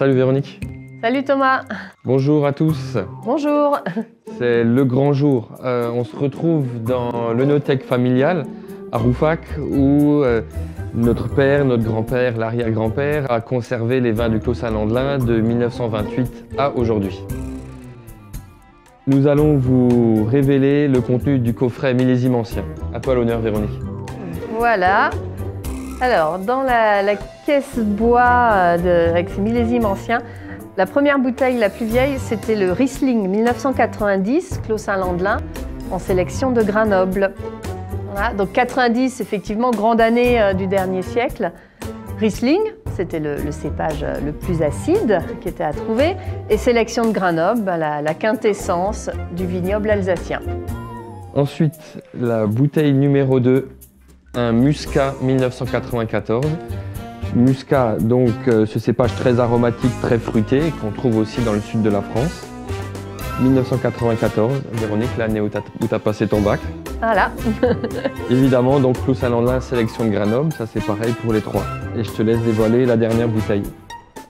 Salut Véronique. Salut Thomas. Bonjour à tous. Bonjour. C'est le grand jour. On se retrouve dans l'œnothèque familiale à Rouffach où notre père, notre grand-père, l'arrière-grand-père a conservé les vins du Clos Saint-Landelin de 1928 à aujourd'hui. Nous allons vous révéler le contenu du coffret millésime ancien. À toi l'honneur Véronique. Voilà. Alors, dans la caisse bois avec ces millésimes anciens, la première bouteille la plus vieille, c'était le Riesling 1990, Clos Saint-Landelin, en sélection de Grenoble. Voilà, donc 90, effectivement, grande année du dernier siècle. Riesling, c'était le cépage le plus acide qui était à trouver. Et sélection de Grenoble, la quintessence du vignoble alsacien. Ensuite, la bouteille numéro 2, un Muscat 1994. Muscat, donc ce cépage très aromatique, très fruité, qu'on trouve aussi dans le sud de la France. 1994, Véronique, l'année où tu as passé ton bac. Voilà. Évidemment, donc Clos Saint-Landelin, sélection de Grenoble, ça c'est pareil pour les trois. Et je te laisse dévoiler la dernière bouteille.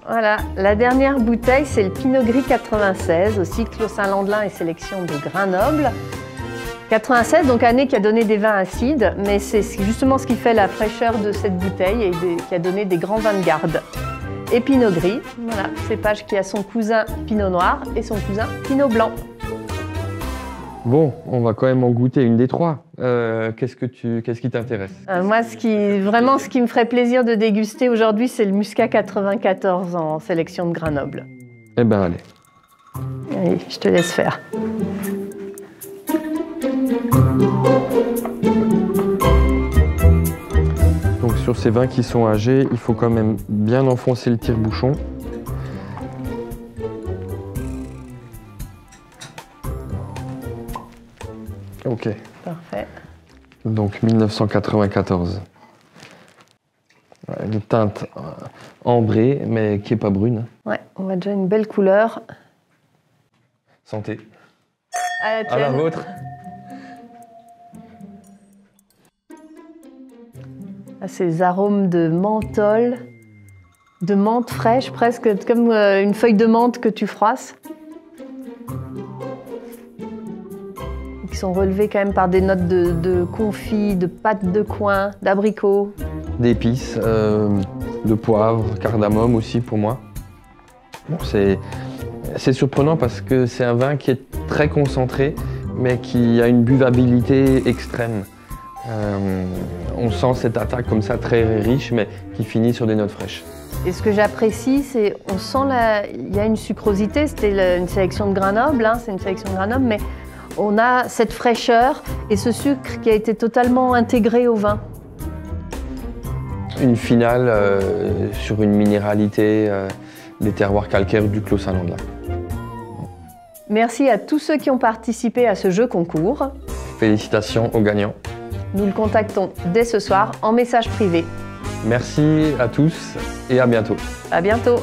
Voilà, la dernière bouteille, c'est le Pinot Gris 96, aussi Clos Saint-Landelin et sélection de Grenoble. 96, donc année qui a donné des vins acides, mais c'est justement ce qui fait la fraîcheur de cette bouteille et qui a donné des grands vins de garde. Et Pinot Gris, voilà, cépage qui a son cousin Pinot Noir et son cousin Pinot Blanc. Bon, on va quand même en goûter une des trois. Qu'est-ce qui t'intéresse? Moi, ce qui me ferait plaisir de déguster aujourd'hui, c'est le Muscat 94 en sélection de Grenoble. Eh ben allez. Allez, je te laisse faire. Donc sur ces vins qui sont âgés, il faut quand même bien enfoncer le tire-bouchon. Ok. Parfait. Donc 1994. Une teinte ambrée, mais qui n'est pas brune. Ouais, on a déjà une belle couleur. Santé. À la tienne. À la vôtre. Ces arômes de menthol, de menthe fraîche, presque comme une feuille de menthe que tu froisses. Qui sont relevés quand même par des notes de confit, de pâte de coin, d'abricot. D'épices, de poivre, cardamome aussi pour moi. Bon, c'est surprenant parce que c'est un vin qui est très concentré, mais qui a une buvabilité extrême. On sent cette attaque comme ça très riche, mais qui finit sur des notes fraîches. Et ce que j'apprécie, c'est on sent il y a une sucrosité. C'était une sélection de Grenoble, hein, c'est une sélection de Grenoble, mais on a cette fraîcheur et ce sucre qui a été totalement intégré au vin. Une finale sur une minéralité des terroirs calcaires du Clos Saint-Landelin. Merci à tous ceux qui ont participé à ce jeu concours. Félicitations aux gagnants. Nous le contactons dès ce soir en message privé. Merci à tous et à bientôt. À bientôt.